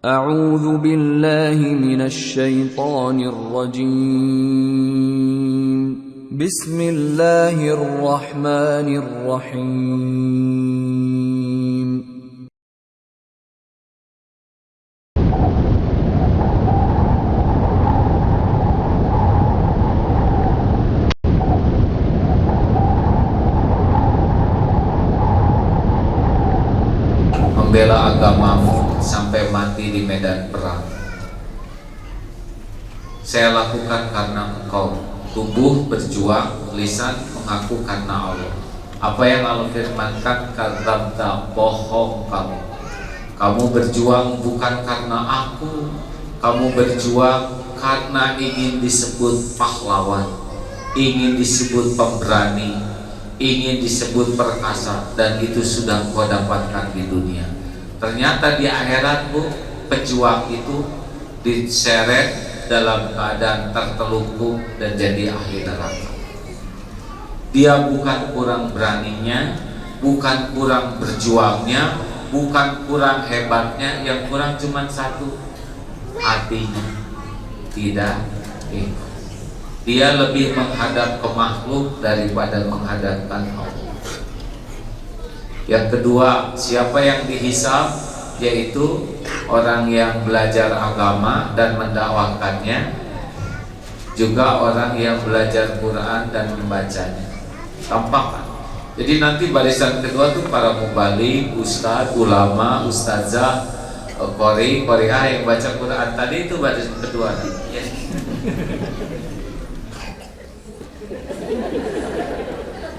أعوذ بالله من الشيطان الرجيم. بسم الله الرحمن الرحيم. Membela agamamu sampai mati di medan perang. Saya lakukan karena engkau. Tubuh berjuang, lisan mengaku karena Allah. Apa yang Allah firmankan, kata bohong kamu. Kamu berjuang bukan karena aku. Kamu berjuang karena ingin disebut pahlawan, ingin disebut pemberani, ingin disebut perkasa, dan itu sudah kau dapatkan di dunia. Ternyata di akhirat, Bu, pejuang itu diseret dalam keadaan tertelungkup dan jadi ahli neraka. Dia bukan kurang beraninya, bukan kurang berjuangnya, bukan kurang hebatnya, yang kurang cuma satu, hatinya tidak ikhlas. Dia lebih menghadap ke makhluk daripada menghadapkan Allah. Yang kedua, siapa yang dihisab? Yaitu orang yang belajar agama dan mendakwakannya, juga orang yang belajar Quran dan membacanya. Tampak kan? Jadi nanti barisan kedua tuh para mubalik, ustadz, ulama, ustazah, qori'ah yang baca Quran. Tadi itu barisan kedua nih. Ya.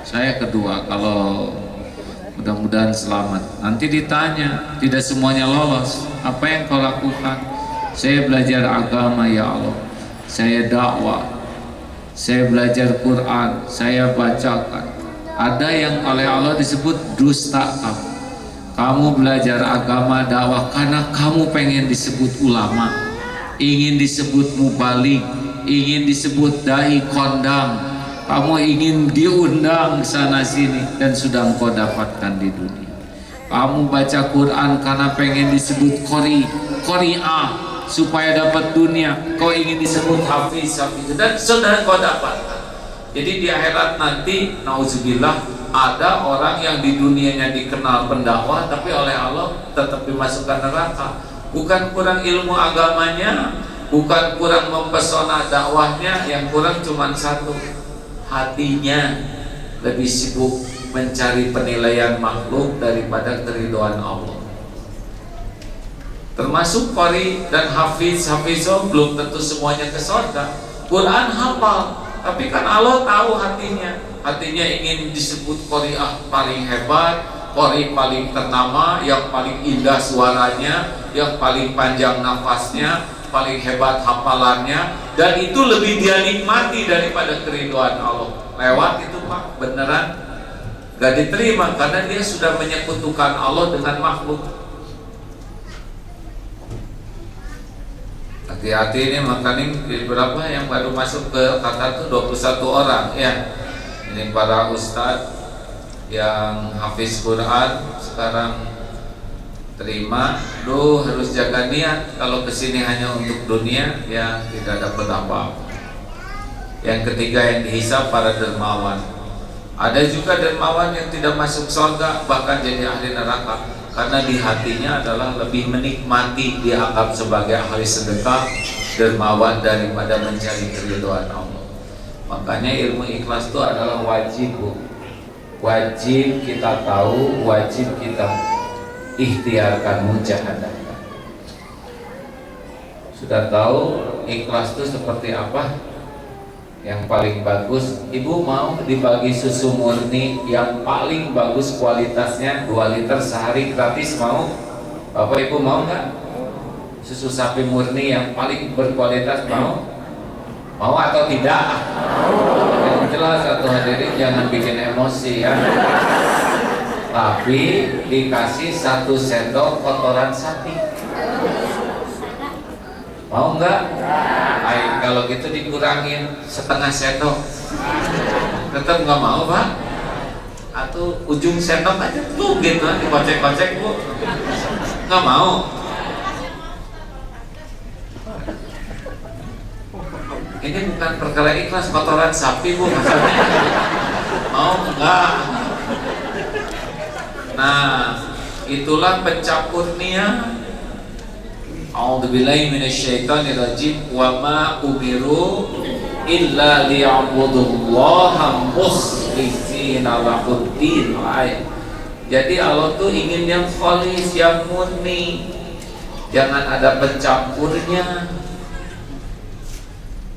Saya kedua, kalau mudah-mudahan selamat. Nanti ditanya, tidak semuanya lolos. Apa yang kau lakukan? Saya belajar agama ya Allah. Saya dakwah. Saya belajar Quran. Saya bacakan. Ada yang oleh Allah disebut dusta kamu. Kamu belajar agama, dakwah karena kamu pengen disebut ulama, ingin disebut mubalik, ingin disebut dai kondang. Kamu ingin diundang sana sini dan sudah engkau dapatkan di dunia. Kamu baca Quran karena pengen disebut qori'ah supaya dapat dunia. Kau ingin disebut hafiz dan sudah engkau dapatkan. Jadi di akhirat nanti, nauzubillah, ada orang yang di dunianya dikenal pendakwah tapi oleh Allah tetap dimasukkan neraka. Bukan kurang ilmu agamanya, bukan kurang mempesona dakwahnya, yang kurang cuma satu, hatinya lebih sibuk mencari penilaian makhluk daripada keridhaan Allah. Termasuk qori dan hafizah belum tentu semuanya ke surga. Quran hafal, tapi kan Allah tahu hatinya. Hatinya ingin disebut qori'ah paling hebat, qori paling ternama, yang paling indah suaranya, yang paling panjang nafasnya, paling hebat hafalannya, dan itu lebih dia nikmati daripada keridhaan Allah. Lewat itu Pak, beneran gak diterima karena dia sudah menyekutukan Allah dengan makhluk. Hati-hati ini, makanya berapa yang baru masuk ke Qatar itu 21 orang ya. Ini para ustadz yang hafiz Quran sekarang terima, harus jaga niat. Kalau kesini hanya untuk dunia, ya tidak dapat apa-apa. Yang ketiga yang dihisab para dermawan. Ada juga dermawan yang tidak masuk surga, bahkan jadi ahli neraka, karena di hatinya adalah lebih menikmati dianggap sebagai ahli sedekah, dermawan, daripada mencari keridhaan Allah. Makanya ilmu ikhlas itu adalah wajib, Bu. Wajib kita tahu, wajib kita ikhtiarkan, mujahadah. Sudah tahu ikhlas itu seperti apa? Yang paling bagus, Ibu mau dibagi susu murni yang paling bagus kualitasnya 2 liter sehari gratis, mau? Bapak Ibu mau nggak? Susu sapi murni yang paling berkualitas, mau? Mau atau tidak? Yang jelas satu hadirin jangan bikin emosi ya. Tapi dikasih 1 sendok kotoran sapi. Mau nggak? Ay, kalau gitu dikurangin setengah sendok. Tetap nggak mau Pak? Atau ujung sendok aja tuh gitu, dikocek-kocek Bu. Nggak mau? Ini bukan perkara ikhlas, kotoran sapi bu maksudnya. Mau enggak? Nah, itulah pencapur niat. A'udzubillahi minasyaitonirrajim. Wa ma umiru illa liya'budullaha mukhlishina lahuddin. Jadi Allah tuh ingin yang khalis, yang murni. Jangan ada pencampurnya.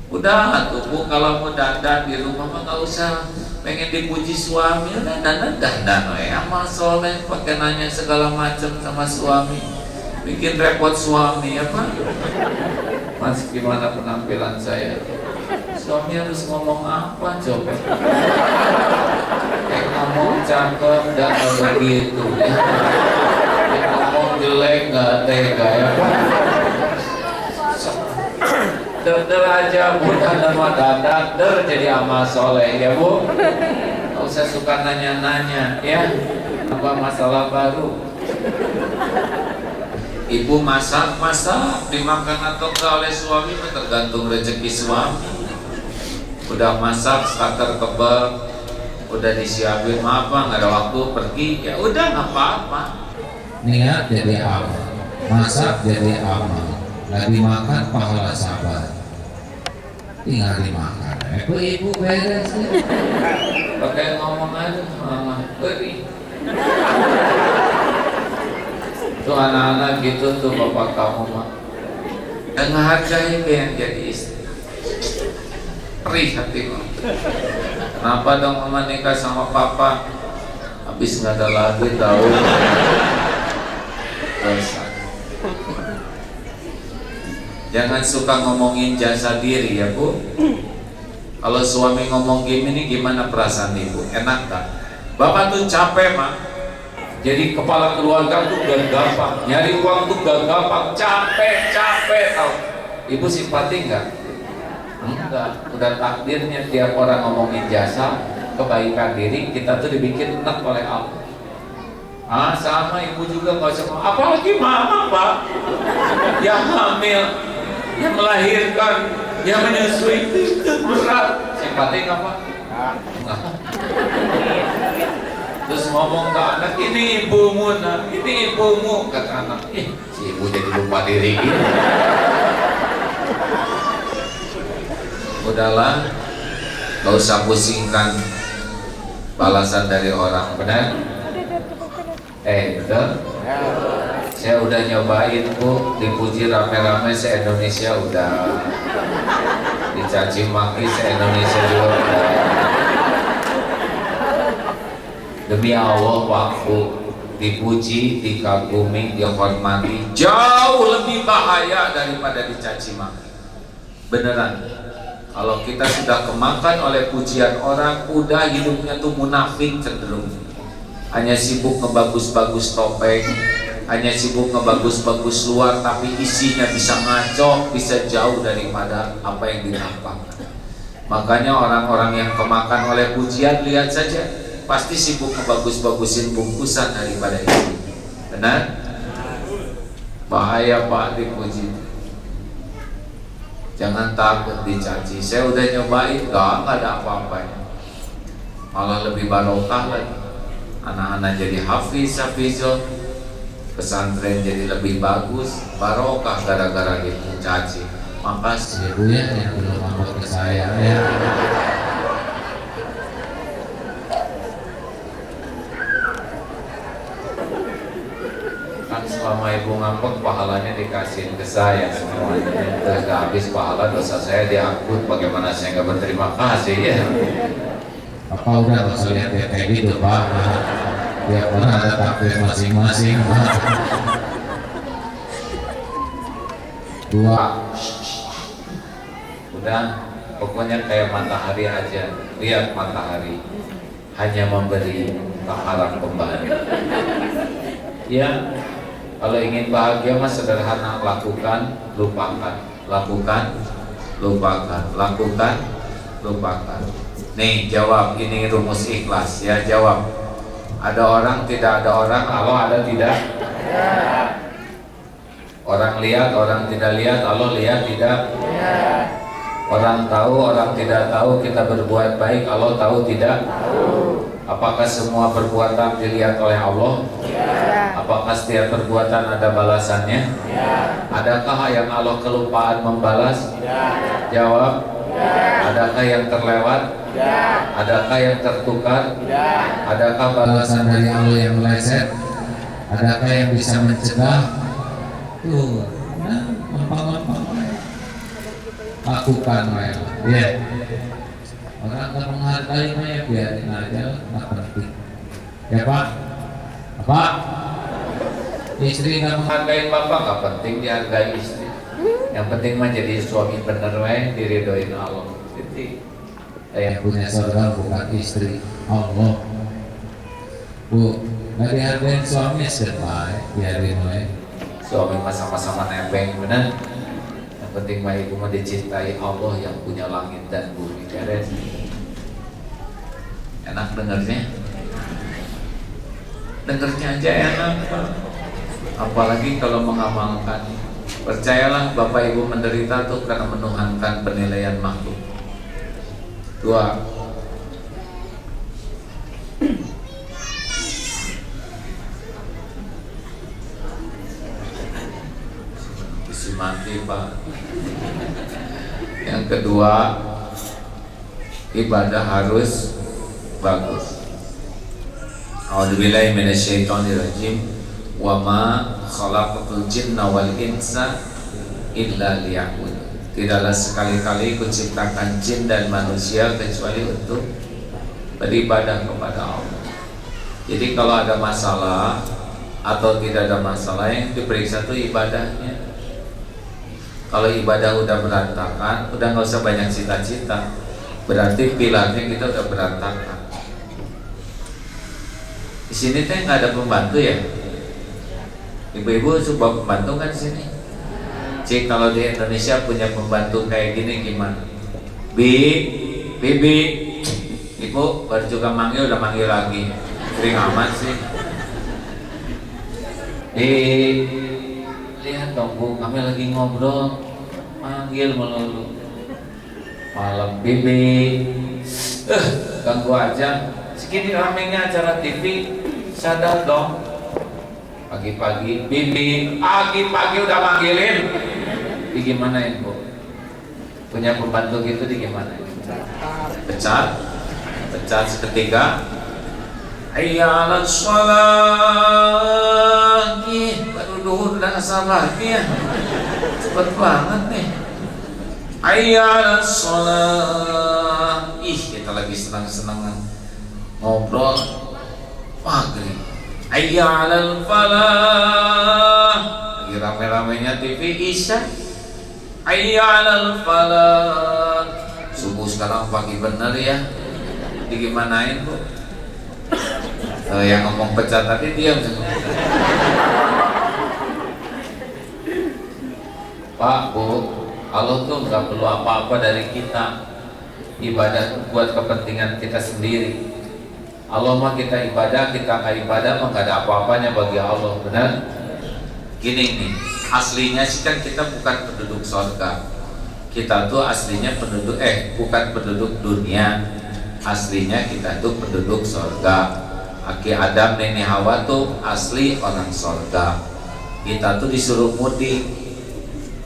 Udah tuh bu, kalau mau dandan di rumah mah nggak usah pengen dipuji suami, udah dandan amal soleh, pakai nanya segala macam sama suami, bikin repot suami ya pak. Mas gimana penampilan saya? Suami harus ngomong apa coba? Ngomong cakep dan begitu ya. Ngomong jelek nggak tega ya pak. Der aja bu, dandan dandan jadi amal soleh ya bu. Nggak usah suka nanya-nanya ya. Apa masalah baru? Ibu masak dimakan atau enggak oleh suami tergantung rezeki suami. Udah masak starter kebab, udah disiapin apa nggak ada waktu pergi ya udah nggak apa-apa. Niat jadi amal, masak jadi amal, lagi makan pahala sabar. Tinggal dimakan. Ibu beres ya. Pakai ngomong aja, mama beri. Tuh anak-anak gitu tuh bapak kamu mah. Dan menghargai yang jadi istri. Perih hati mama. Kenapa dong mama nikah sama papa? Habis nggak ada lagi tahu. Dosa. Jangan suka ngomongin jasa diri ya bu. Kalau suami ngomong gini gimana perasaan ibu? Enak tak? Bapak tuh capek mah. Jadi kepala keluarga tuh gak gampang. Nyari uang tuh gak gampang. Capek tau. Ibu simpati nggak? Enggak. Udah takdirnya tiap orang ngomongin jasa kebaikan diri kita tuh dibikin enak oleh Allah. Sama ibu juga nggak usah. Apalagi mama pak yang hamil, yang melahirkan, yang menyusui itu berat. Simpati nggak pak? Enggak. Terus ngomong ke anak, ini ibumu nak, ini ibumu. Kata anak, si ibu jadi lupa diri gitu. Udahlah, nggak usah pusingkan balasan dari orang, benar? Betul? Saya udah nyobain bu, dipuji rame-rame se-Indonesia udah, dicaci maki se-Indonesia juga udah. Demi Allah waktu dipuji, dikagumi, dihormati jauh lebih bahaya daripada dicaci maki. Beneran. Kalau kita sudah kemakan oleh pujian orang, udah hidupnya tuh munafik cenderung. Hanya sibuk ngebagus-bagus topeng, hanya sibuk ngebagus-bagus luar, tapi isinya bisa ngaco, bisa jauh daripada apa yang ditampakkan. Makanya orang-orang yang kemakan oleh pujian, lihat saja, pasti sibuk ngebagus-bagusin bungkusan daripada itu. Benar? Bahaya pak dipuji. Jangan takut dicaci. Saya udah nyobain, gak ada apa-apanya. Malah lebih barokah lagi. Anak-anak jadi hafizul, pesantren jadi lebih bagus, barokah gara-gara dicaci. Makasih ibu ya yang belum ngomong ke saya ya. Kan selama ibu ngambek pahalanya dikasihin ke saya semuanya. Terus gak habis pahala, dosa saya diangkut. Bagaimana saya nggak berterima kasih ya? Apa udah nggak lihat kayak gitu pak? Tiap orang ada takbir masing-masing. Dua. Udah, pokoknya kayak matahari aja. Lihat matahari, hanya memberi tak harap kembali. Ya, kalau ingin bahagia mah sederhana, lakukan, lupakan, lakukan, lupakan, lakukan, lupakan. Nih jawab, ini rumus ikhlas ya, jawab. Ada orang, tidak ada orang, Allah ada tidak? Orang lihat, orang tidak lihat, Allah lihat tidak? Orang tahu, orang tidak tahu, kita berbuat baik, Allah tahu tidak? Apakah semua perbuatan dilihat oleh Allah? Apakah setiap perbuatan ada balasannya? Adakah yang Allah kelupaan membalas? Jawab. Adakah yang terlewat? Adakah yang tertukar? Adakah balasan dari Allah yang meleset? Adakah yang bisa mencegah? Tuh, nah, gampang-gampang. Lakukan, ya. Orang nggak menghargai ya biarin aja, nggak penting. Ya Pak, apa? Istri nggak menghargai bapak, nggak penting dihargai istri. Yang penting mah jadi suami bener wae, diridhoin Allah. Jadi yang punya surga bukan istri, Allah. Bu, nggak dihargain suami siapa? Biarin wae. Suami mah sama-sama nebeng bener. Yang penting mah ibu mah dicintai Allah yang punya langit dan bumi. Beres. Enak dengernya? Dengernya aja enak Pak. Apalagi kalau mengamalkan. Percayalah Bapak Ibu menderita tuh karena menuhankan penilaian makhluk. 2. Isi mati Pak. Yang kedua, ibadah harus bagus. A'udzubillahi minasyaitonirrajim. Wa ma khalaqatul jinna wal insa illa liya'budun. Tidaklah sekali-kali kuciptakan jin dan manusia kecuali untuk beribadah kepada Allah. Jadi kalau ada masalah atau tidak ada masalah, yang diperiksa itu ibadahnya. Kalau ibadah udah berantakan, udah nggak usah banyak cita-cita. Berarti pilarnya kita udah berantakan. Di sini teh nggak ada pembantu ya. Ibu-ibu coba pembantu kan di sini. Cik, kalau di Indonesia punya pembantu kayak gini gimana? Bibi, ibu baru juga manggil udah manggil lagi. Sering amat sih. Lihat dong Bu, kami lagi ngobrol, manggil melulu. Malam Bibi, ganggu aja. Segini ramenya acara TV, sadar dong. Pagi-pagi, Bibi, pagi-pagi udah manggilin. Di gimana Bu? Punya pembantu gitu di gimana? Pecat seketika. Hayya 'alas shalah. Baru duhur dan asar lagi ya. Cepet banget nih. Hayya 'alas shalah. Kita lagi senang-senang ngobrol maghrib. Hayya 'alal falah. Lagi rame-ramenya TV Isya. Hayya 'alal falah. Subuh sekarang pagi bener ya. Digimanain Bu? Yang ngomong pecat tadi diam. Pak, Bu, Allah tuh nggak perlu apa-apa dari kita. Ibadah buat kepentingan kita sendiri. Allah mah kita ibadah, kita nggak ibadah mah nggak ada apa-apanya bagi Allah, benar? Gini nih, aslinya sih kan kita bukan penduduk surga. Kita tuh aslinya bukan penduduk dunia. Aslinya kita tuh penduduk surga. Aki Adam, Nenek Hawa tuh asli orang surga. Kita tuh disuruh mudik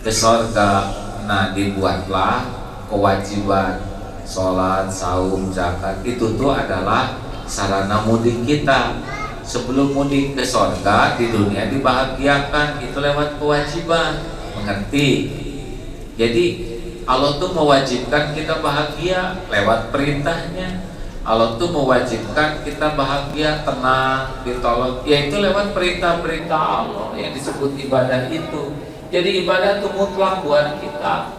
ke surga. Nah, dibuatlah kewajiban sholat, saum, zakat. Itu tuh adalah sarana mudik kita. Sebelum mudik ke surga, di dunia dibahagiakan, itu lewat kewajiban. Mengerti? Jadi Allah tuh mewajibkan kita bahagia lewat perintahnya. Allah tuh mewajibkan kita bahagia, tenang, ditolong, yaitu lewat perintah-perintah Allah yang disebut ibadah itu. Jadi ibadah itu mutlak buat kita.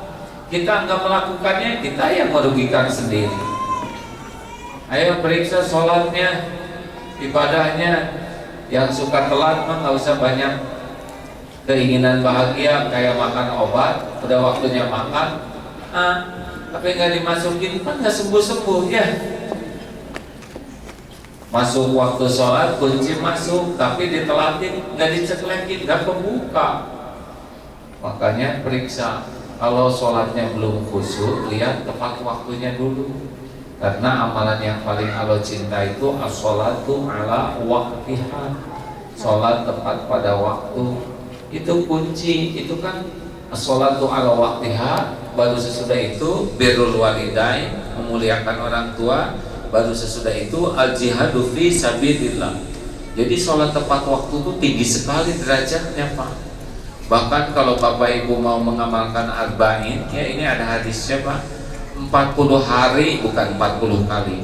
Kita nggak melakukannya, kita yang merugikan sendiri. Ayo periksa sholatnya, ibadahnya. Yang suka telat mah nggak usah banyak keinginan bahagia kayak makan obat, udah waktunya makan, tapi nggak dimasukin kan nggak sembuh-sembuh ya. Masuk waktu sholat, kunci masuk, tapi ditelatin, nggak diceklekin, nggak kebuka. Makanya periksa Kalau sholatnya belum khusyuk, lihat tepat waktunya dulu. Karena amalan yang paling Allah cinta itu as-sholatu ala waqtiha. Sholat tepat pada waktu. Itu kunci. Itu kan as-sholatu ala waqtiha. Baru sesudah itu birrul walidain, memuliakan orang tua. Baru sesudah itu al-jihadu fi sabilillah. Jadi sholat tepat waktu itu tinggi sekali derajatnya, Pak. Bahkan kalau Bapak Ibu mau mengamalkan arba'in, ya ini ada hadisnya, Pak. 40 hari, bukan 40 kali.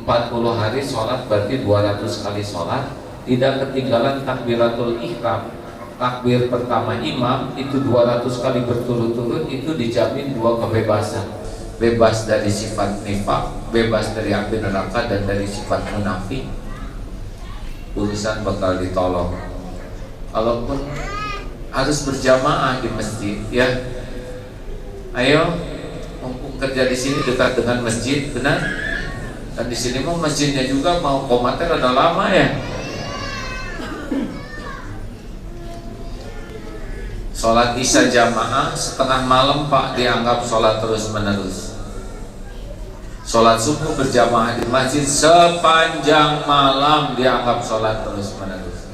40 hari sholat berarti 200 kali sholat. Tidak ketinggalan takbiratul ihram. Takbir pertama imam itu 200 kali berturut-turut, itu dijamin 2 kebebasan. Bebas dari sifat nifaq, bebas dari api neraka, dan dari sifat munafik. Urusan bakal ditolong. Walaupun harus berjamaah di masjid, ya. Ayo, mumpung kerja di sini dekat dengan masjid, benar? Dan di sini mau masjidnya juga mau komater ada lama ya. Sholat isya jamaah setengah malam, Pak, dianggap sholat terus menerus. Sholat subuh berjamaah di masjid sepanjang malam dianggap sholat terus menerus.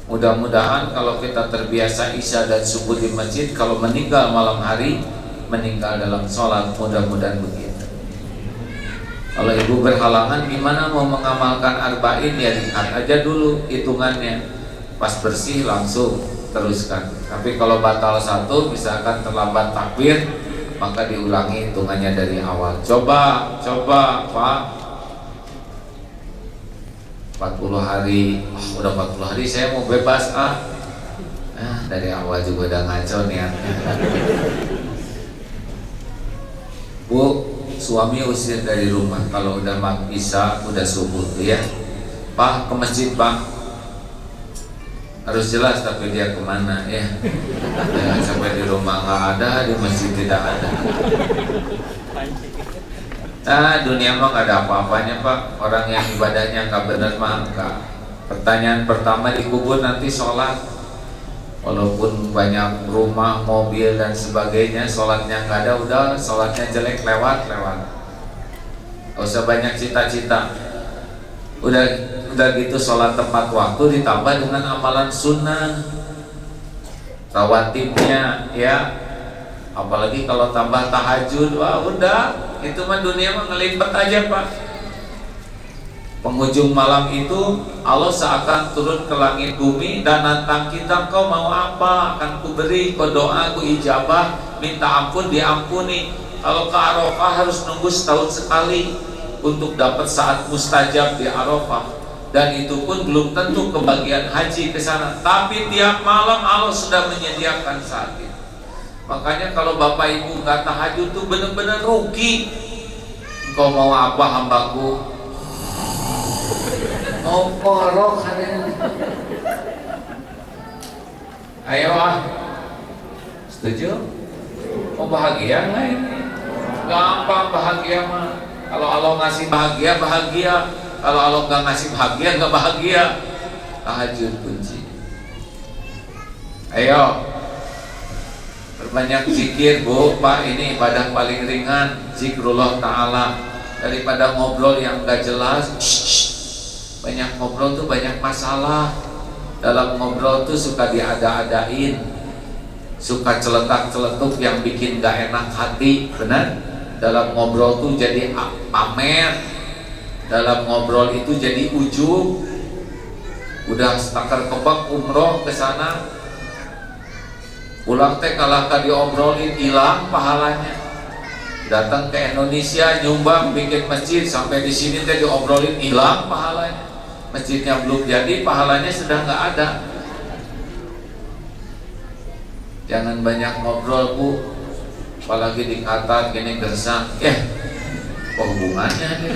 Mudah-mudahan kalau kita terbiasa isya dan subuh di masjid, kalau meninggal malam hari, meninggal dalam sholat, mudah-mudahan begitu. Kalau ibu berhalangan, gimana mau mengamalkan arba'in, ya lihat aja dulu hitungannya. Pas bersih langsung teruskan. Tapi kalau batal satu, misalkan terlambat takbir, maka diulangi hitungannya dari awal. Coba Pak, 40 hari, udah 40 hari saya mau bebas dari awal juga udah ngaco niatnya. Bu, suami usir dari rumah kalau udah isya, udah subuh, ya. Pak, ke masjid, Pak. Harus jelas, tapi dia kemana, ya. Jangan sampai di rumah nggak ada, di masjid tidak ada. Dunia mah nggak ada apa-apanya, Pak. Orang yang ibadahnya nggak benar mah enggak. Pertanyaan pertama di kubur nanti sholat. Walaupun banyak rumah, mobil dan sebagainya, sholatnya nggak ada, udah sholatnya jelek, lewat. Gak usah banyak cita-cita. Udah gitu sholat tepat waktu ditambah dengan amalan sunnah rawatibnya, ya. Apalagi kalau tambah tahajud, wah udah, itu mah dunia mah ngelimpet aja, Pak. Penghujung malam itu Allah seakan turun ke langit bumi dan nantang kita, kau mau apa? Akan kuberi, kau doa, ku ijabah, minta ampun, diampuni. Kalau ke Arafah harus nunggu setahun sekali untuk dapat saat mustajab di Arafah. Dan itu pun belum tentu kebagian haji ke sana. Tapi tiap malam Allah sudah menyediakan saat itu. Makanya kalau Bapak Ibu nggak tahajud tuh benar-benar rugi. Engkau mau apa hambaku? Mau korok hari ini. Ayo setuju? Mau bahagia nggak ini? Gampang bahagia mah. Kalau Allah ngasih bahagia, bahagia. Kalau Allah nggak ngasih bahagia, nggak bahagia. Tahajud kunci. Ayo, perbanyak zikir, Bu, Pak. Ini ibadah paling ringan, zikrullah Ta'ala. Daripada ngobrol yang nggak jelas. Banyak ngobrol tuh banyak masalah. Dalam ngobrol tuh suka diada-adain, suka celetak-celetuk yang bikin nggak enak hati, benar? Dalam ngobrol tuh jadi pamer. Dalam ngobrol itu jadi ujub. Udah stakar kebak umroh ke sana, pulang teh kalah ka diobrolin, hilang pahalanya. Datang ke Indonesia nyumbang bikin masjid, sampai di sini teh diobrolin, hilang pahalanya. Masjidnya belum jadi, pahalanya sudah nggak ada. Jangan banyak ngobrol, Bu. Apalagi di Qatar gini gersang, apa hubungannya ini?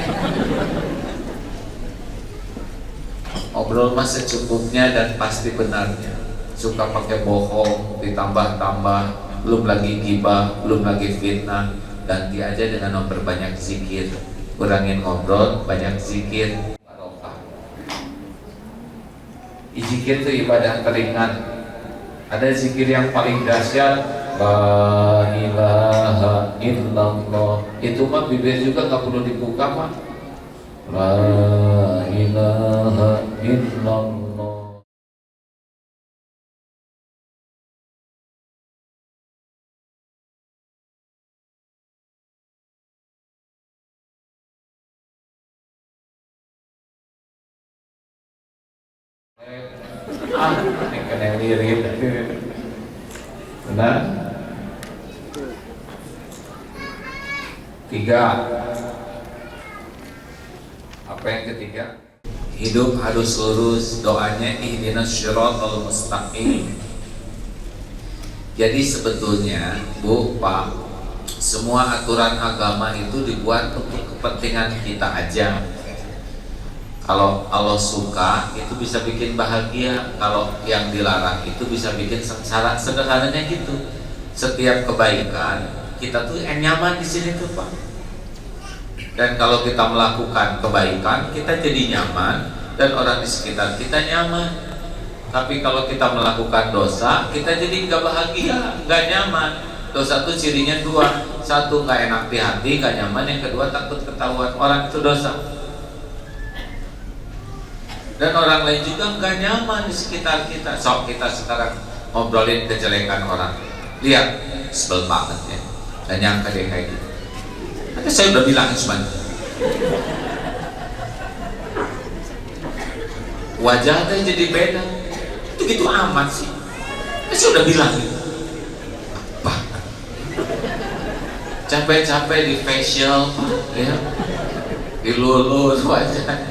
Ngobrol mah secukupnya dan pasti benarnya. Suka pakai bohong, ditambah-tambah, belum lagi gibah, belum lagi fitnah. Ganti aja dengan memperbanyak zikir. Kurangin ngobrol, banyak zikir. Barokah. Zikir itu ibadah teringat. Ada zikir yang paling dahsyat, La ilaha illallah. Itu mah bibir juga nggak perlu dibuka mah. La ilaha illallah. Ini kena lirik. Benar? 3. Apa yang ketiga? Hidup harus lurus, doanya ihdinas syiratal mustaqim. Jadi sebetulnya Bu, Pak, semua aturan agama itu dibuat untuk kepentingan kita aja. Kalau Allah suka itu bisa bikin bahagia, kalau yang dilarang itu bisa bikin sengsara. Sederhananya gitu. Setiap kebaikan kita tuh nyaman di sini tuh Pak. Dan kalau kita melakukan kebaikan kita jadi nyaman dan orang di sekitar kita nyaman. Tapi kalau kita melakukan dosa kita jadi nggak bahagia, nggak nyaman. Dosa tuh cirinya 2, 1 nggak enak di hati, nggak nyaman. Yang kedua takut ketahuan orang itu dosa. Dan orang lain juga nggak nyaman di sekitar kita. So kita sekarang ngobrolin kejelekan orang, lihat sebel banget ya, dan nyangka dia kayak gitu. Tapi saya udah bilang semuanya, wajahnya jadi beda. Itu gitu amat sih. Saya udah bilang gitu. Apa? Capek-capek di facial, ya, dilulus wajahnya,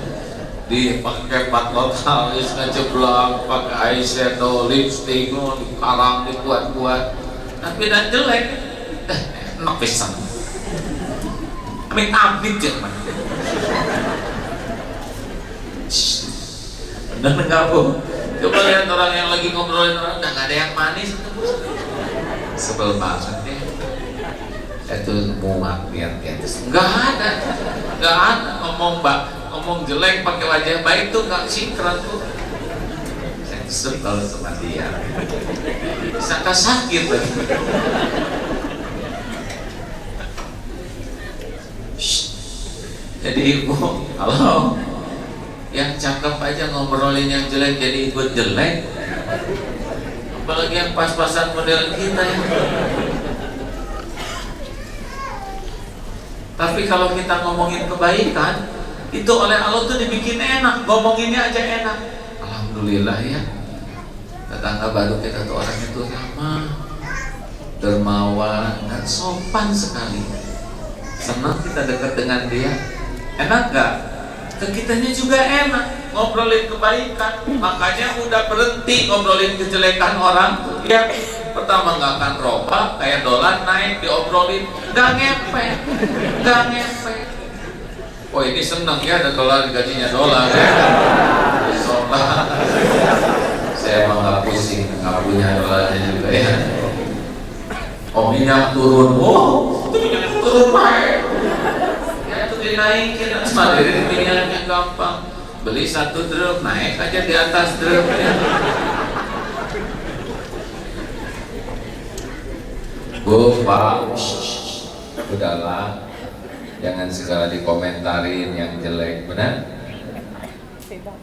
dipakai patlot halus, ngeceblak, pakai eyeshadow, lipstick, dikarang, dibuat-buat, tapi dan jelek, enak pisan. Amit-amit ya man. Bener nggak Bu? Coba lihat orang yang lagi ngobrolin orang, udah nggak ada yang manis, sebel banget ya. Itu muak lihat di atas, nggak ada ngomong jelek pakai wajah baik tuh nggak sinkron tuh. Saya sebel sama dia, sangka sakit lagi. Jadi Ibu, halo, yang cakep aja ngobrolin yang jelek jadi ikut jelek, apalagi yang pas-pasan model kita ya. Tapi kalau kita ngomongin kebaikan itu oleh Allah tuh dibikin enak, ngomonginnya aja enak. Alhamdulillah ya, tetangga baru kita tuh orang itu ramah, dermawan, dan sopan sekali. Senang kita dekat dengan dia. Enak gak? Ke kitanya juga enak ngobrolin kebaikan. Makanya udah berhenti ngobrolin kejelekan orang. Ya, pertama gak akan roba, kayak dolar naik diobrolin, gak ngepek. Oh ini seneng ya ada dolar, gajinya dolar ya. Sobat, saya emang gak pusing, gak punya dolarnya juga ya. Oh minyak turun, oh itu minyak turun baik. Ya itu dinaikin, mandiri minyaknya gampang. Beli 1 drum, naik aja di atas drum ya. Bu, Pak, udahlah. Jangan segala dikomentarin yang jelek, benar?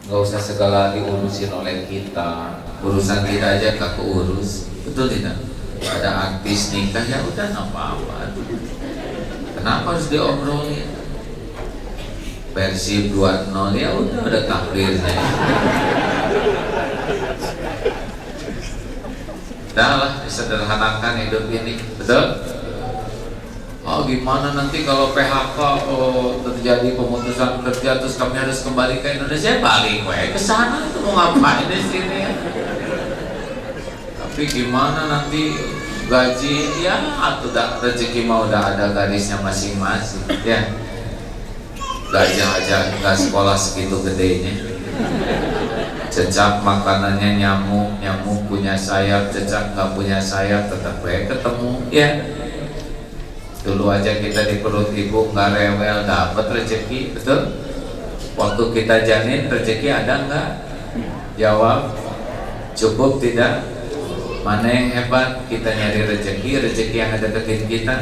Nggak usah segala diurusin oleh kita. Urusan kita aja gak keurus, betul tidak? Ada artis nikah ya udah nggak apa-apa. Kenapa harus diobrolin? Versi 2.0 ya udah takdirnya. Dah lah, disederhanakan hidup ini, betul? Oh gimana nanti kalau PHK terjadi pemutusan kerja terus kami harus kembali ke Indonesia, balik ke sana, itu mau ngapain di sini ya? Tapi gimana nanti gaji ya atau rezeki mau udah ada garisnya masing-masing ya. Gajah aja nggak sekolah segitu gedenya. Cecak makanannya nyamuk, nyamuk punya sayap, cecak nggak punya sayap, tetap baik ketemu ya. Dulu aja kita di perut ibu nggak rewel dapat rezeki, betul? Waktu kita janin rezeki ada nggak? Jawab, cukup tidak? Mana yang hebat? Kita nyari rezeki yang ada deketin kita.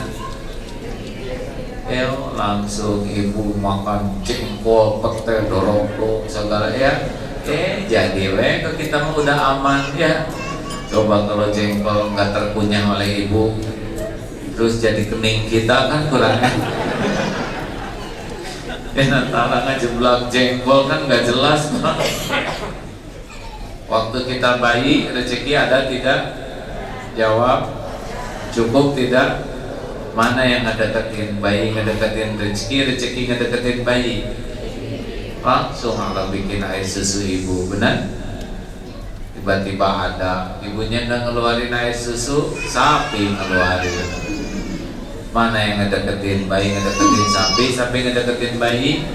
Langsung ibu makan jengkol, pete, dorong segala ya. Jadi ke kita mah udah aman ya. Coba kalau jengkol nggak terkunyah oleh ibu, terus jadi kening kita kan kurang antara ngejeblak jengkol kan nggak jelas. Waktu kita bayi rezeki ada tidak? Jawab cukup tidak. Mana yang ngedeketin bayi, ngedeketin rezeki ngedeketin bayi. Langsung Allah bikin air susu ibu, benar? Tiba-tiba ada ibunya nggak ngeluarin air susu, sapi ngeluarin. Mana yang ngedeketin bayi, ngedeketin sapi ngedeketin bayi?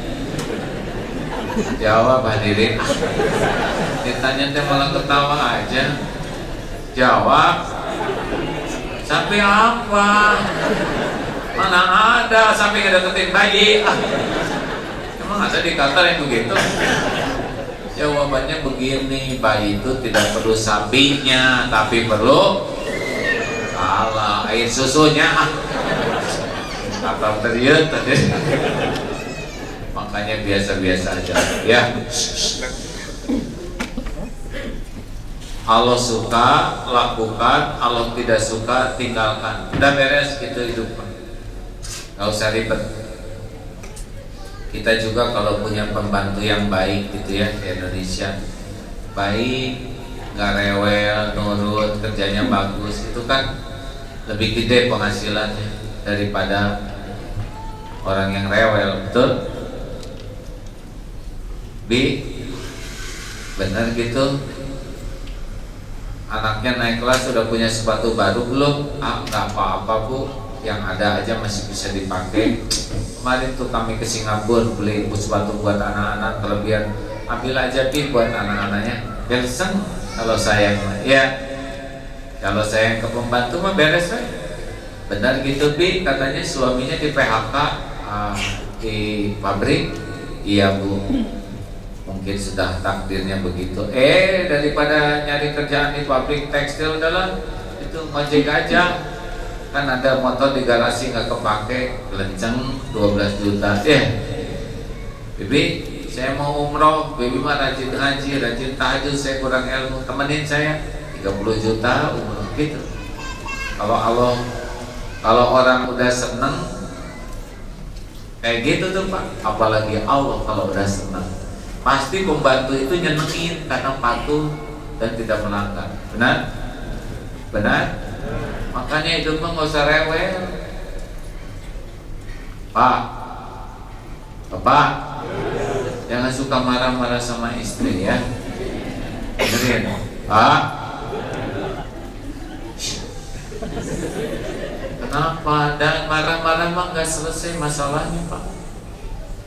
Jawab hadirin. Ditanya teh malah ketawa aja. Jawab. Sapi apa? Mana ada sapi ngedeketin bayi? Emang ada di Qatar yang begitu? Jawabannya begini, bayi itu tidak perlu sapinya, tapi perlu salah air susunya. Qatar teriut tadi. Makanya biasa-biasa aja ya. Allah suka lakukan, Allah tidak suka tinggalkan. Udah beres gitu hidup, nggak usah ribet. Kita juga kalau punya pembantu yang baik gitu ya di Indonesia, baik, nggak rewel, nurut, kerjanya bagus, itu kan lebih gede penghasilannya daripada orang yang rewel, betul? Benar gitu. Anaknya naik kelas sudah punya sepatu baru belum? Nggak apa-apa bu, yang ada aja masih bisa dipakai. Kemarin tuh kami ke Singapura beli sepatu buat anak-anak, kelebihan ambil aja pi buat anak-anaknya. Beresan kalau sayang ya, kalau sayang ke pembantu mah beres kan? Benar gitu pi, katanya suaminya di PHK di pabrik. Iya bu, mungkin sudah takdirnya begitu. Daripada nyari kerjaan di pabrik tekstil, udahlah itu ngojek aja. Kan ada motor di garasi nggak kepake, lenceng 12 juta. Bibi, saya mau umroh. Bibi mah rajin haji, rajin tahajud, saya kurang ilmu, temenin saya 30 juta umroh gitu. Kalau orang udah seneng kayak gitu tuh Pak, apalagi Allah kalau udah seneng, pasti pembantu itu nyenengin karena patuh dan tidak melanggar. Benar? Benar? Makanya hidup mah nggak usah rewel. Pak, Bapak, jangan suka marah-marah sama istri ya. Dengerin, Pak. Kenapa? Dan marah-marah mah nggak selesai masalahnya Pak.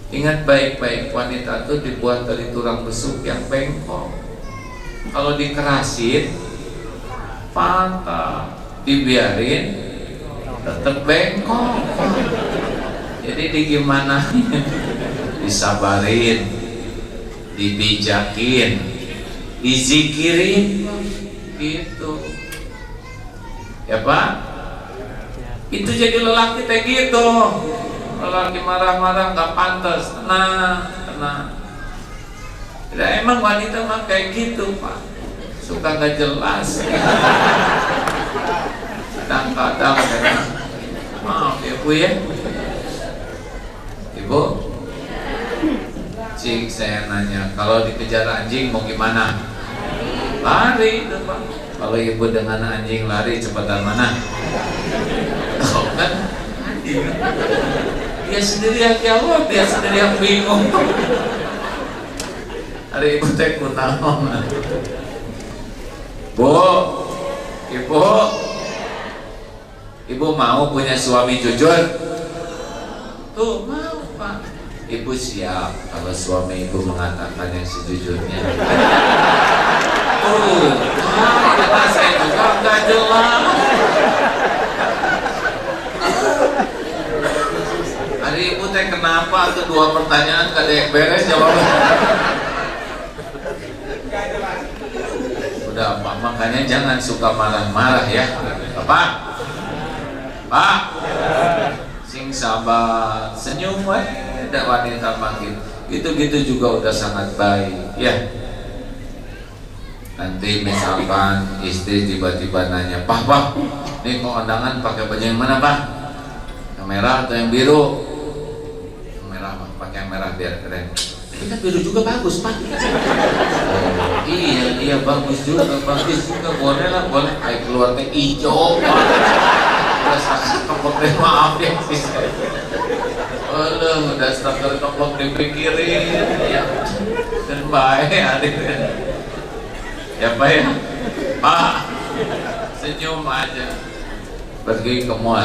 Ingat baik-baik, wanita itu dibuat dari tulang rusuk yang bengkok. Kalau dikerasin, patah. Dibiarin, tetap bengkok. Jadi digimana? Disabarin, dibijakin, dizikirin, gitu. Ya Pak? Itu jadi lelaki kayak gitu. Lelaki marah-marah nggak pantas, tenang. Ya, emang wanita mah kayak gitu Pak, suka nggak jelas. Kadang-kadang maaf ya Bu ya. Ibu, cik saya nanya, kalau dikejar anjing mau gimana? Lari Pak. Kalau ibu dengan anjing lari cepatan mana? Oh kan? Dia sendiri yang jawab, dia sendiri yang bingung. Ada ibu teh kunaon. Bu, ibu mau punya suami jujur? Tuh mau Pak. Ibu siap kalau suami ibu mengatakan yang sejujurnya. Kata saya juga nggak jelas. Hari ibu teh kenapa tuh dua pertanyaan kada yang beres jawabnya? Udah Pak, makanya jangan suka marah-marah ya. Pak, sing sabar, senyum ada wanita manggil. Gitu-gitu juga udah sangat baik ya. Nanti misalkan istri tiba-tiba nanya, Pak, ini kok undangan pakai baju yang mana Pak? Yang merah atau yang biru? Yang merah Pak, pakai yang merah biar keren. Tapi kan biru juga bagus Pak. Oh, iya bagus juga, boleh lah, boleh. Ayo keluar teh hijau Pak. Udah sakit kepok deh, maaf ya sih. Udah sakit kepok dipikirin ya. Dan baik adik. Ya Pak ya, Pak, senyum aja. Pergi ke mall,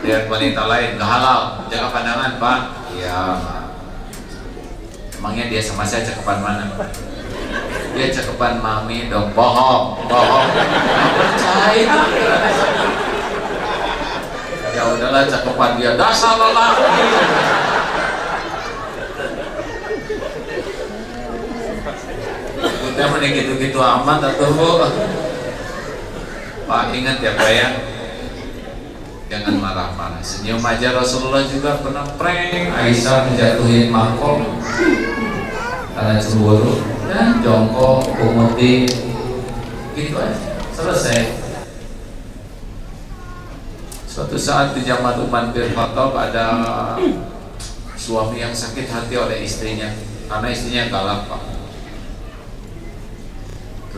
lihat wanita lain, gak halal, jaga pandangan Pak. Iya. Emangnya dia sama saya cakepan mana? Dia cakepan mami dong, bohong. Percaya. Ya udahlah cakepan dia, dasar lelaki. Kita mending gitu-gitu amat atau Bu? Pak ingat ya Pak ya, jangan marah-marah, senyum aja. Rasulullah juga pernah prank Aisyah menjatuhin mangkok karena cemburu dan jongkok, umutin gitu aja, selesai. Suatu saat di zaman Umar bin Khattab ada suami yang sakit hati oleh istrinya karena istrinya galak Pak.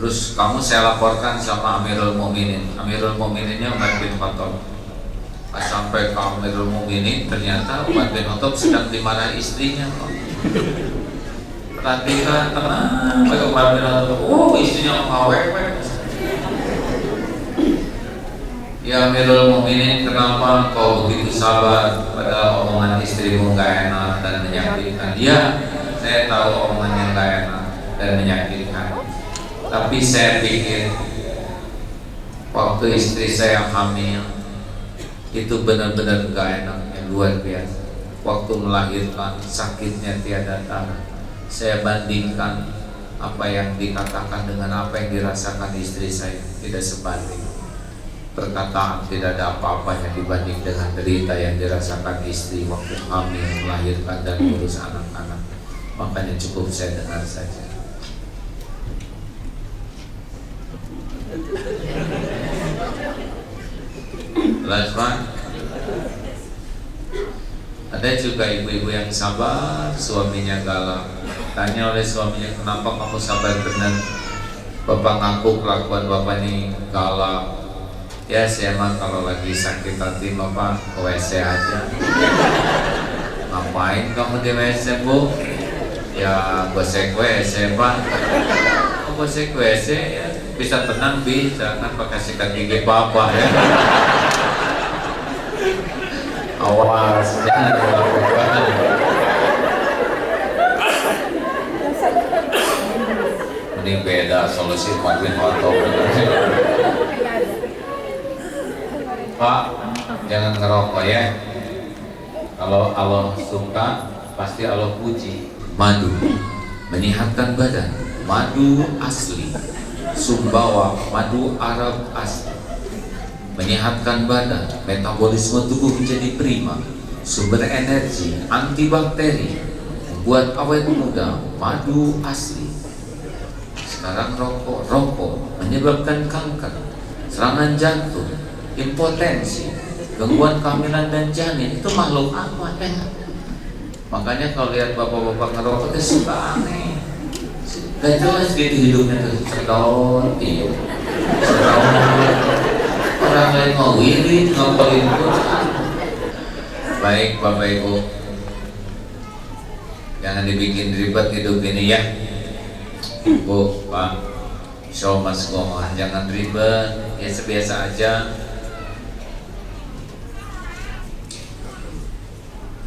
Terus kamu saya laporkan sama Amirul Mukminin. Amirul Mukmininnya Umar bin Khattab. Pas sampai ke Amirul Mukminin, ternyata Umar bin Khattab sedang dimarahi istrinya. Perhatikan, tenang. Pakai Umar bin Khattab. Istrinya ngawek. Ya Amirul Mukminin, kenapa kau begitu sabar pada omongan istrimu gak enak dan menyakitkan? Ya, saya tahu omongannya gak enak dan menyakitkan. Tapi saya pikir waktu istri saya hamil itu benar-benar gak enak, yang luar biasa. Waktu melahirkan sakitnya tiada tara. Saya bandingkan apa yang dikatakan dengan apa yang dirasakan istri saya, tidak sebanding. Perkataan tidak ada apa-apanya dibanding dengan derita yang dirasakan istri waktu hamil, melahirkan dan mengurus anak-anak. Makanya cukup saya dengar saja. Lajman. Ada juga ibu-ibu yang sabar, suaminya galak. Tanya oleh suaminya, kenapa kamu sabar benar? Bapak ngaku kelakuan bapak ini galak. Ya saya emang kalau lagi sakit hati bapak ke WC aja. Ngapain kamu di WC Bu? Ya gosek WC Pak. Gosek WC ya bisa tenang bisa kan pakai sikat gigi bapak ya. Awas jangan dilakukan. Mending beda solusi Pak Bin Wato. Pak jangan ngerokok ya. Kalau Allah suka pasti Allah puji. Madu menyehatkan badan, madu asli Sumbawa, madu Arab asli, menyehatkan badan, metabolisme tubuh menjadi prima, sumber energi, antibakteri, membuat awet muda, madu asli. Sekarang rokok menyebabkan kanker, serangan jantung, impotensi, gangguan kehamilan dan janin. Itu makhluk apa ya? Makanya kalau lihat bapak-bapak ngerokok itu suka aneh. Gak jelas gitu hidupnya tuh, sedot, orang lain ngawirin, ngomongin Quran. Baik Bapak Ibu, jangan dibikin ribet hidup ini ya. Bu, Pak, show mas ngomong, jangan ribet, ya sebiasa aja.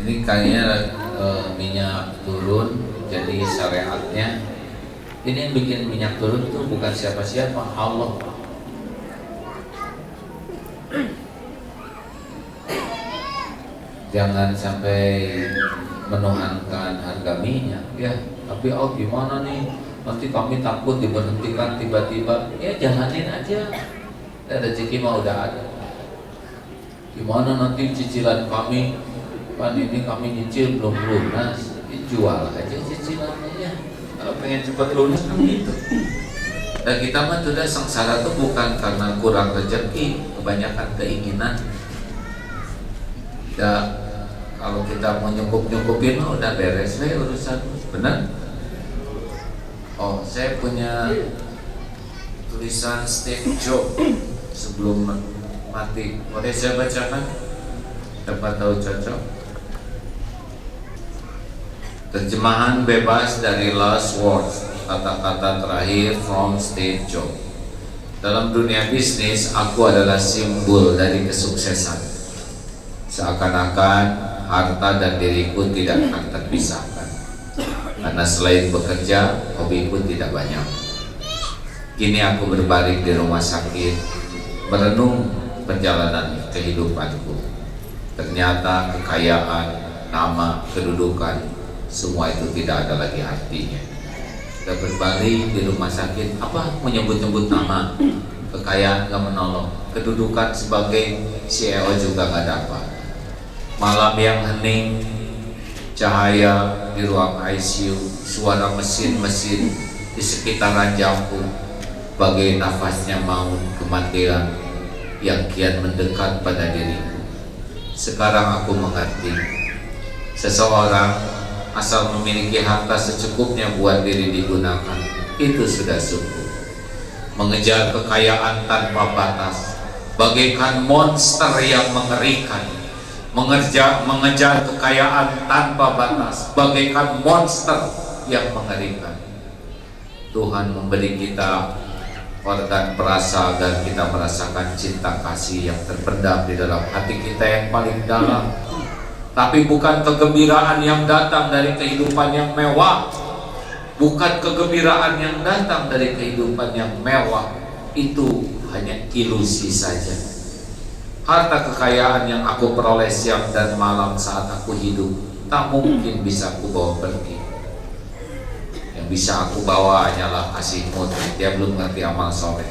Ini kayaknya minyak turun, jadi syariatnya ini yang bikin minyak turun itu bukan siapa-siapa, Allah. Jangan sampai menuhankan harga minyak ya. Tapi oh gimana nih, nanti kami takut diberhentikan tiba-tiba. Ya jalanin aja, rezeki mah udah ada. Gimana nanti cicilan kami, kan ini kami nyicil belum lunas, jual aja cicilannya ya. Kalau pengen cepat lunas kan gitu. Dan kita mah sudah sengsara tuh bukan karena kurang rezeki, kebanyakan keinginan. Ya kalau kita mau nyukup-nyukupin mah udah beres we urusan, benar? Oh, saya punya tulisan Steve Jobs sebelum mati. Boleh saya bacakan? Dapat tahu cocok? Terjemahan bebas dari Last Words, kata-kata terakhir from Steve Jobs. Dalam dunia bisnis, aku adalah simbol dari kesuksesan. Seakan-akan harta dan diriku tidak akan terpisahkan. Karena selain bekerja, hobiku tidak banyak. Kini aku berbaring di rumah sakit, merenung perjalanan kehidupanku. Ternyata kekayaan, nama, kedudukan, semua itu tidak ada lagi artinya. Kita berbaring di rumah sakit, apa menyebut-nyebut nama, kekayaan gak menolong, kedudukan sebagai CEO juga gak dapat. Malam yang hening, cahaya di ruang ICU, suara mesin-mesin di sekitaran jantung, bagai nafasnya maut kematian yang kian mendekat pada diriku. Sekarang aku mengerti, seseorang asal memiliki harta secukupnya buat diri digunakan, itu sudah cukup. Mengejar kekayaan tanpa batas, bagaikan monster yang mengerikan. Mengejar kekayaan tanpa batas, bagaikan monster yang mengerikan. Tuhan memberi kita organ perasa agar kita merasakan cinta kasih yang terpendam di dalam hati kita yang paling dalam. Tapi bukan kegembiraan yang datang dari kehidupan yang mewah, bukan kegembiraan yang datang dari kehidupan yang mewah. Itu hanya ilusi saja. Harta kekayaan yang aku peroleh siang dan malam saat aku hidup tak mungkin bisa aku bawa pergi. Yang bisa aku bawa hanyalah kasihmu. Dia belum ngerti amal soleh.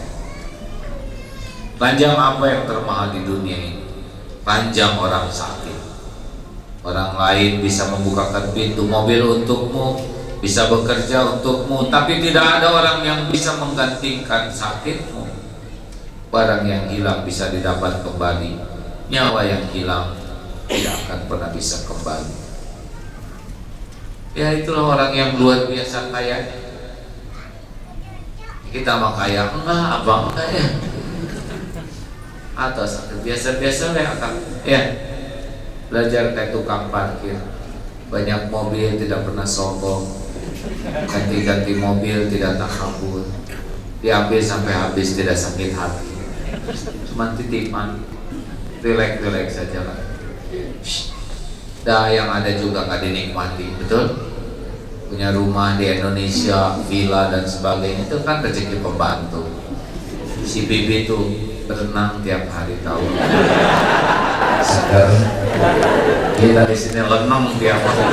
Ranjang apa yang termahal di dunia ini? Ranjang orang sakit. Orang lain bisa membukakan pintu mobil untukmu, bisa bekerja untukmu, tapi tidak ada orang yang bisa menggantikan sakitmu. Barang yang hilang bisa didapat kembali, nyawa yang hilang tidak akan pernah bisa kembali. Ya itulah orang yang luar biasa kaya. Kita mah kaya, enggak abang kaya. Atau biasa-biasa lah akan. Ya, belajar kayak tukang parkir, banyak mobil tidak pernah sombong, ganti-ganti mobil tidak takabur, diambil sampai habis tidak sakit hati. Cuma titipan, relax saja lah. Dah yang ada juga nggak dinikmati, betul? Punya rumah di Indonesia, villa dan sebagainya, itu kan rezeki pembantu. Si Bibi itu berenang tiap hari tahu. Segar. Kita di sini lenong tiap hari.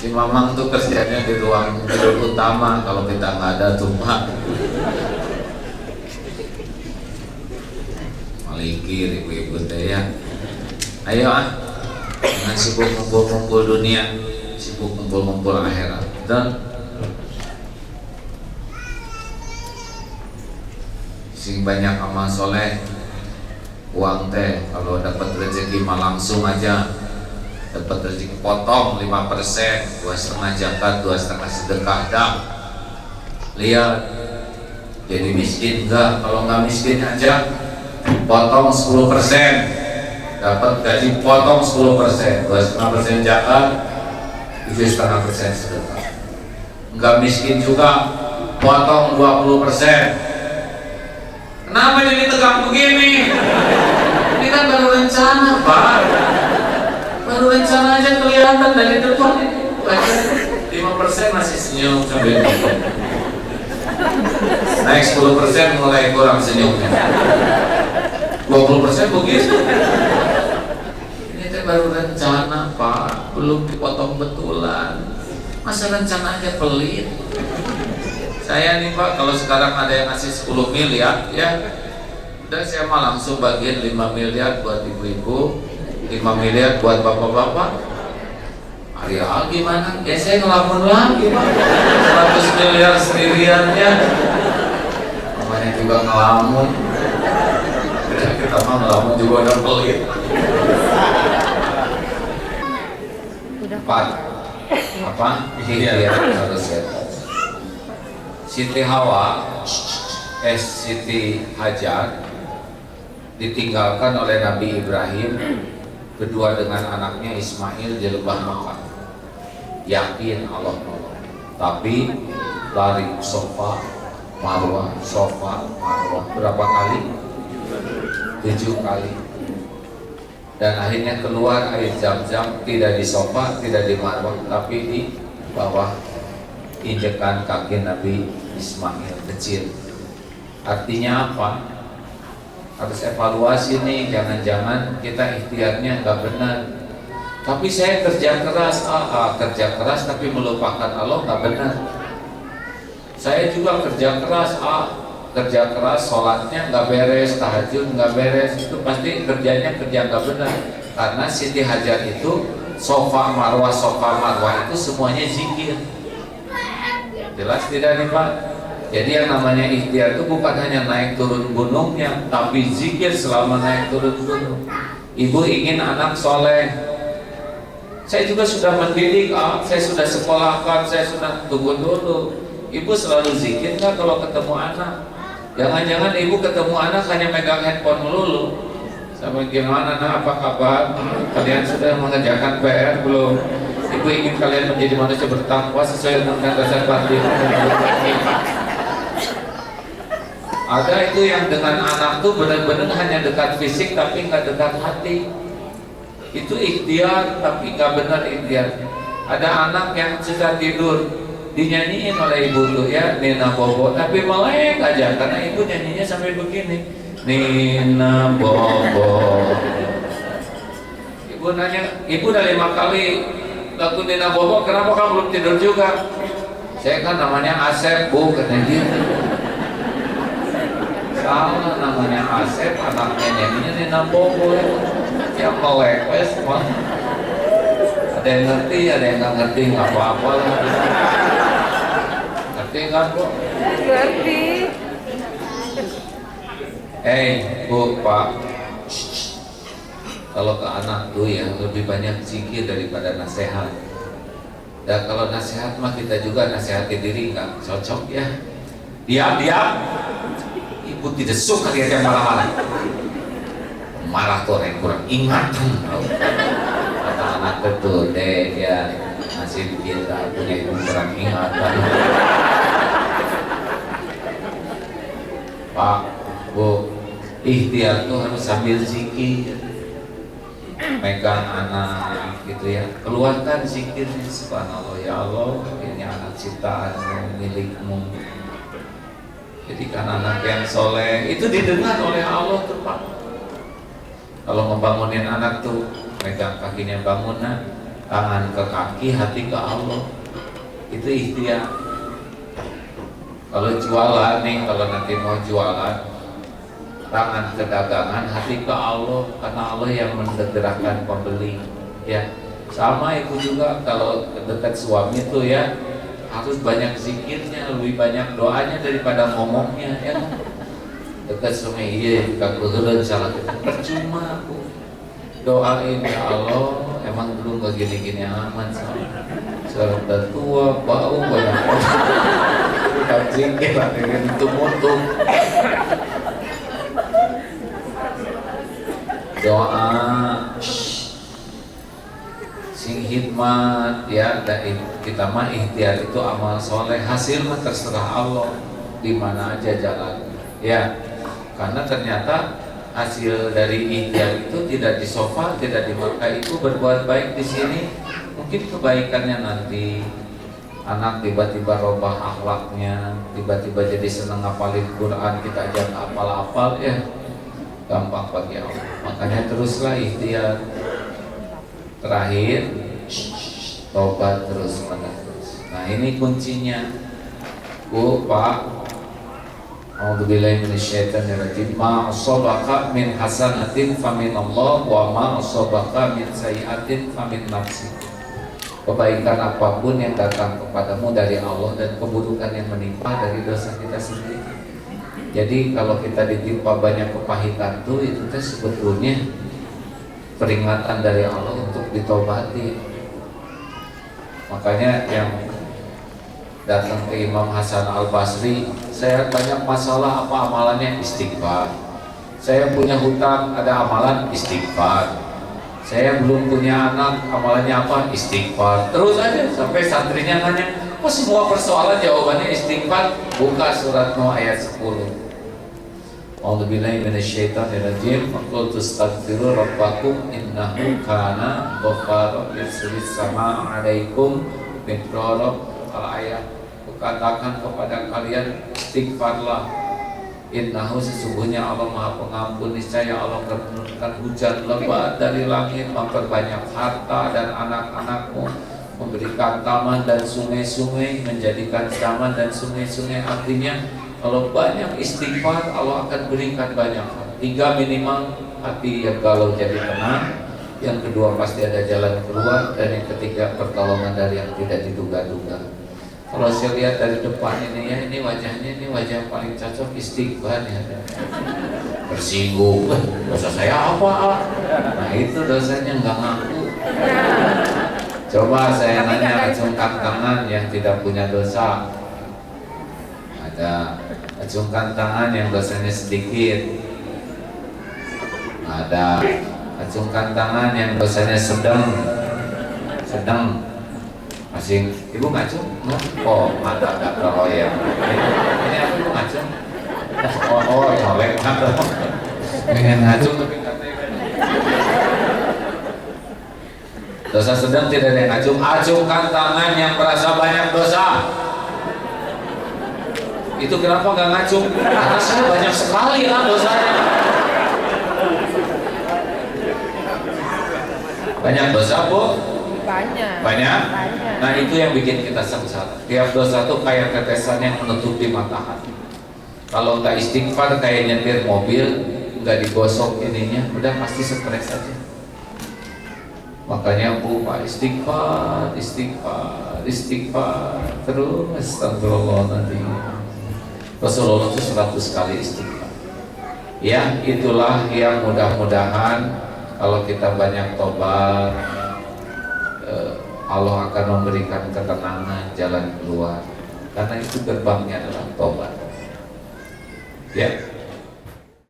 Si Mamang tuh kerjanya di ruang tidur utama, kalau kita nggak ada tumpah. Malikir ibu-ibu teh ya. Ayo jangan sibuk ngumpul-ngumpul dunia, sibuk ngumpul-ngumpul akhirat. Dan sing banyak amal soleh, uang teh kalau dapat rezeki mah langsung aja. Dapat rezeki potong 5%, 2,5 zakat, 2,5 sedekah dah. Lihat, jadi miskin enggak? Kalau enggak miskin aja, potong 10%, dapat gaji potong 10%, 2,5% zakat, 7,5% sedekah. Enggak miskin juga, potong 20%. Kenapa jadi tegang begini? Ini kan baru rencana, Pak. Baru rencana aja kelihatan dari depan. 5% masih senyum sambil naik 10% mulai kurang senyumnya. 20% begitu. Ini teh baru rencana Pak, belum dipotong betulan. Masa rencana aja pelit. Saya nih Pak, kalau sekarang ada yang ngasih 10 miliar ya, udah saya mah langsung bagian 5 miliar buat ibu-ibu, 5 miliar buat bapak-bapak. Hari gimana? Ya saya ngelamun lagi Pak, 100 miliar sendiriannya. Namanya juga ngelamun. Kita mah ngelamun juga udah pelit. 4. Apa? Iya, harus ya. Siti Hawa, Siti Hajar ditinggalkan oleh Nabi Ibrahim berdua dengan anaknya Ismail di lembah Makkah. Yakin Allah nolong, tapi lari Sofa Marwah berapa kali? 7 kali. Dan akhirnya keluar air Zam-Zam, tidak di Sofa, tidak di Marwah, tapi di bawah injekan kaki Nabi Ismail kecil. Artinya apa? Harus evaluasi nih, jangan-jangan kita ikhtiarnya nggak benar. Tapi saya kerja keras, kerja keras tapi melupakan Allah nggak benar. Saya juga kerja keras, kerja keras, sholatnya nggak beres, tahajud nggak beres, itu pasti kerjanya kerja nggak benar. Karena Siti Hajar itu Sofa Marwah itu semuanya zikir. Jelas tidak nih Pak? Jadi yang namanya ikhtiar itu bukan hanya naik turun gunungnya, tapi zikir selama naik turun gunung. Ibu ingin anak soleh. Saya juga sudah mendidik, saya sudah sekolahkan, saya sudah tunggu dulu. Ibu selalu zikir nggak kalau ketemu anak? Jangan-jangan ibu ketemu anak hanya megang handphone melulu. Sama gimana, apa kabar? Kalian sudah mengerjakan PR belum? Ibu ingin kalian menjadi manusia bertakwa sesuai dengan dasar batin. Ada itu yang dengan anak tuh benar-benar hanya dekat fisik tapi nggak dekat hati. Itu ikhtiar tapi nggak benar ikhtiar. Ada anak yang sudah tidur dinyanyiin oleh ibu tuh ya Nina Bobo, tapi melek aja karena ibu nyanyinya sampai begini, Nina Bobo. Ibu nanya, ibu udah 5 kali lagu Nina Bobo, kenapa kamu belum tidur juga? Saya kan namanya Asep Bu, katanya gitu. Salah, namanya Asep, anaknya nyanyinya Nina Bobo ya melek semua. Ada yang ngerti, ada yang nggak ngerti, nggak apa-apa lah. Ngerti kan Bu? Ngerti. Bu, Pak, kalau ke anak tuh ya lebih banyak zikir daripada nasihat. Dan kalau nasihat mah kita juga nasihati diri nggak cocok ya. Diam. Ibu tidak suka lihat yang marah-marah. Marah tuh orang kurang ingatan. Kata anak itu deh ya masih kita punya ibu kurang ingatan. Pak, Bu, ikhtiar tuh harus sambil zikir. Megang anak gitu ya, keluarkan zikirnya. Subhanallah ya Allah, ini anak ciptaanmu, milikmu. Jadikan anak yang soleh, itu didengar oleh Allah tuh Pak. Kalau ngebangunin anak tuh, megang kakinya bangunan, tangan ke kaki, hati ke Allah. Itu ikhtiar. Kalau jualan nih, kalau nanti mau jualan, tangan ke dagangan, hati ke Allah, karena Allah yang menggerakkan pembeli. Ya, sama ibu juga kalau dekat suami tuh ya harus banyak zikirnya, lebih banyak doanya daripada ngomongnya ya. Dekat suami iya bukan kebetulan salah percuma aku doain ya Allah, emang dulu nggak gini-gini aman sekarang udah tua bau banyak orang zikir dengan tumut-tumut doa sing hikmat ya. Dan kita mah ikhtiar itu amal soleh, hasil mah terserah Allah di mana aja jalan ya. Karena ternyata hasil dari ikhtiar itu tidak di sofa, tidak di Makkah, itu berbuat baik di sini. Mungkin kebaikannya nanti anak tiba-tiba robah akhlaknya, tiba-tiba jadi senang ngapalin Quran, kita ajak hafal-hafal ya, gampang bagi Allah. Makanya teruslah ikhtiar. Terakhir, tobat terus menerus. Nah ini kuncinya. Bu, Pak, a'udzubillahi minasyaitonirrajim. Ma asabaka min hasanatin famin Allah wa ma asabaka min sayyi'atin famin nafsi. Kebaikan apapun yang datang kepadamu dari Allah dan keburukan yang menimpa dari dosa kita sendiri. Jadi kalau kita ditimpa banyak kepahitan itu sebetulnya peringatan dari Allah untuk ditobati. Makanya yang datang ke Imam Hasan Al-Basri, saya banyak masalah, apa amalannya? Istighfar. Saya punya hutang, ada amalan istighfar. Saya belum punya anak, amalannya apa? Istighfar. Terus aja sampai santrinya nanya, kok semua persoalan jawabannya istighfar? Buka surat Nuh ayat 10. A'udzubillahi minasyaitonirrajim. Faqultu astaghfiru rabbakum innahu kana ghaffara yursilis samaa'a 'alaikum midrara. Al-ayat, kukatakan kepada kalian istighfarlah, innahu sesungguhnya Allah Maha Pengampun, niscaya Allah menurunkan hujan lebat dari langit, memperbanyak harta dan anak-anakmu, memberikan taman dan sungai-sungai, menjadikan taman dan sungai-sungai. Artinya kalau banyak istighfar Allah akan berikan banyak hal. 3 minimal, hati yang galau jadi tenang, yang kedua pasti ada jalan keluar, dan yang ketiga pertolongan dari yang tidak diduga-duga. Kalau saya lihat dari depan ini ya, ini wajahnya, ini wajah yang paling cocok istighfar ya. Bersinggung, dosa saya apa? Nah itu dosanya nggak ngaku. Coba saya nanya, acungkan tangan yang tidak punya dosa. Ada. Acungkan tangan yang dosanya sedikit. Ada. Acungkan tangan yang dosanya sedang. Masing, ibu ngacung? Oh, mantap, gak kalau ya. Ini aku ibu ngacung. Oh, colek, mantap. Pengen ngacung tapi nggak tega. Dosa sedang tidak ada yang ngacung. Acungkan tangan yang merasa banyak dosa. Itu kenapa nggak ngacung? Karena saya banyak sekali lah dosanya. Banyak dosa, Bu? Banyak? Nah itu yang bikin kita sengsara. Tiap dosa tuh kayak tetesan yang menutupi mata hati. Kalau nggak istighfar kayak nyetir mobil, nggak digosok ininya, udah pasti stres aja. Makanya Bu, Pak, istighfar terus. Astagfirullahaladzim. Rasulullah itu 100 kali istighfar. Ya itulah yang mudah-mudahan kalau kita banyak tobat, Allah akan memberikan ketenangan, jalan keluar, karena itu gerbangnya adalah tobat. Ya,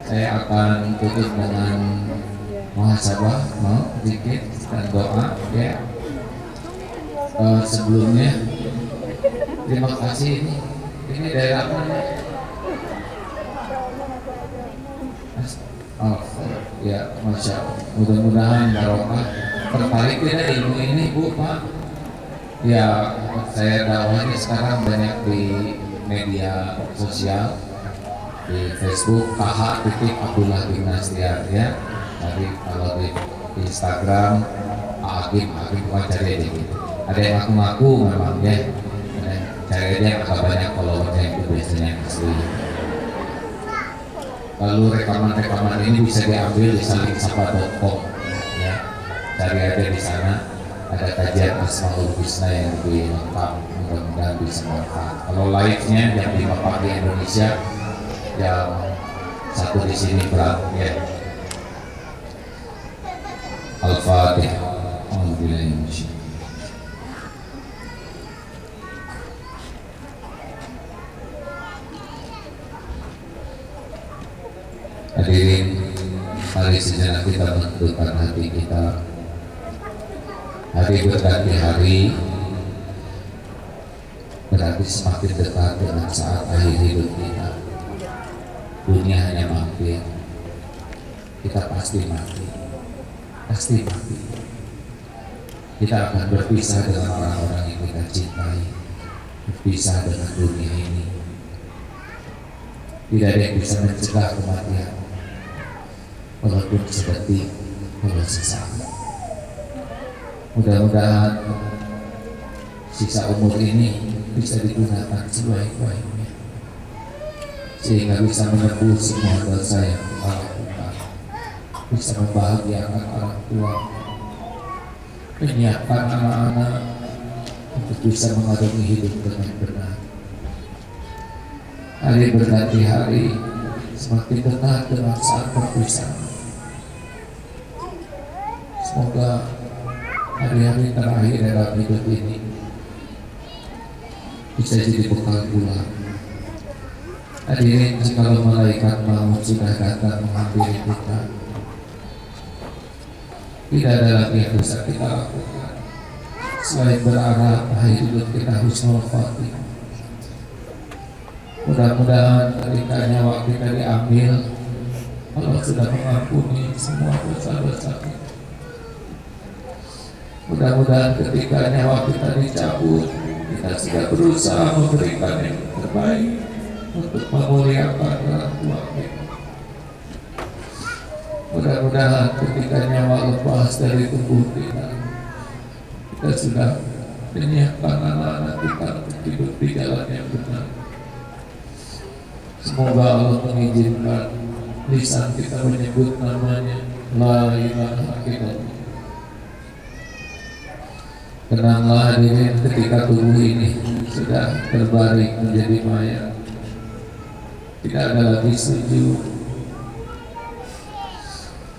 Saya akan tutup dengan muhasabah, zikir dan doa ya. Sebelumnya terima kasih ini daerah mana? Ya, masya Allah. Mudah-mudahan barokah. Tertarik tidak ilmu ini, Bu, Pak? Ya, saya dakwahnya sekarang banyak di media sosial, di Facebook KH.Abdullah bin Nastiar ya. Tadi kalau di Instagram Agim cari aja gitu. Ada yang ngaku-ngaku memang ya. Cari aja yang agak banyak followernya, itu biasanya yang asli. Lalu rekaman-rekaman ini bisa diambil di salingsapa.com ya. Cari aja di sana, ada kajian Asmaul Husna yang lebih lengkap, mudah-mudahan bisa manfaat. Kalau live-nya jam 5 pagi Indonesia, jam 1 di sini berat ya. Al-Fatihah. Alhamdulillah. Hadirin, mari sejenak kita menundukkan hati kita. Hari berganti hari, berarti semakin dekat dengan saat akhir hidup kita. Dunia hanya mampir, kita pasti mati. Kita akan berpisah dengan orang-orang yang kita cintai, berpisah dengan dunia ini. Tidak ada yang bisa mencegah kematian, walaupun sedetik, walau sesaat. Mudah-mudahan sisa umur ini bisa digunakan sebaik-baiknya sehingga bisa menebus semua dosa yang kita lakukan, bisa membahagiakan orang tua, menyiapkan anak-anak untuk bisa mengarungi hidup dengan benar. Hari berganti hari, semakin dekat dengan saat perpisahan. Semoga hari-hari terakhir dalam hidup ini bisa jadi bekal pulang. Hadirin, jika malaikat maut sudah datang menghampiri kita, tidak ada lagi yang bisa kita lakukan selain berharap hidup kita husnul khotimah. Mudah-mudahan ketika nyawa kita diambil, Allah sudah mengampuni semua dosa-dosa kita. Mudah-mudahan ketika nyawa kita dicabut, kita sudah berusaha memberikan yang terbaik untuk memuliakan orang tua kita. Mudah-mudahan ketika nyawa lepas dari tubuh kita, kita sudah menyiapkan anak-anak kita untuk hidup di jalan yang benar. Semoga Allah mengizinkan lisan kita menyebut namanya La ilaha illallah. Tenanglah hadirin, ketika tubuh ini sudah terbaring menjadi mayat, tidak ada lagi sujud,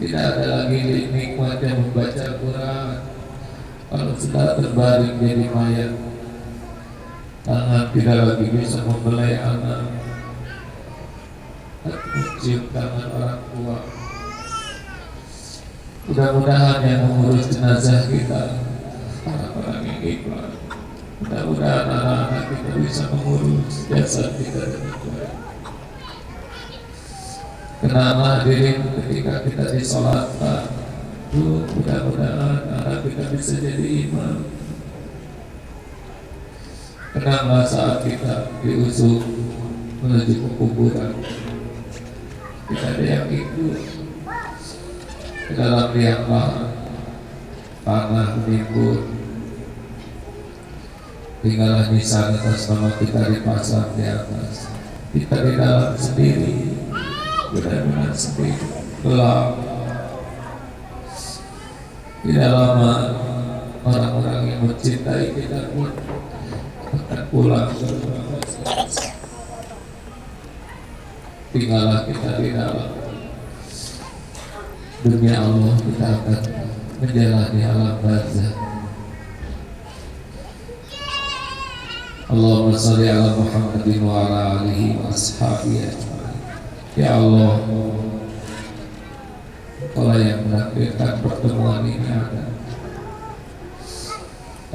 tidak ada lagi nikmat yang membaca Quran. Kalau sudah terbaring jadi mayat, tangan tidak lagi bisa membelai anak, mencium tangan orang tua. Mudah-mudahan yang mengurus jenazah kita orang-orang yang ikhlas. Mudah-mudahan anak-anak kita bisa mengurus jasad kita dengan baik. Kenapa hadirin, ketika kita disolatkan, mudah-mudahan anak kita bisa jadi imam. Kenapa saat kita diusung menuju ke kuburan, tidak ada yang ikut ke dalam liang lahat, tanah menimbun, tinggallah nisan atas nama kita dipasang di atas, kita di dalam sendiri, benar-benar sendiri, gelap. Tidak lama orang-orang yang mencintai kita pun akan pulang ke rumah masing-masing. Tinggallah kita di dalam. Demi Allah kita akan menjalani alam barzakh. Allahumma shalli ala Muhammadin wa ala alihi wa ashabihi ajma'in. Ya Allah, Kaulah yang menakdirkan pertemuan ini ada.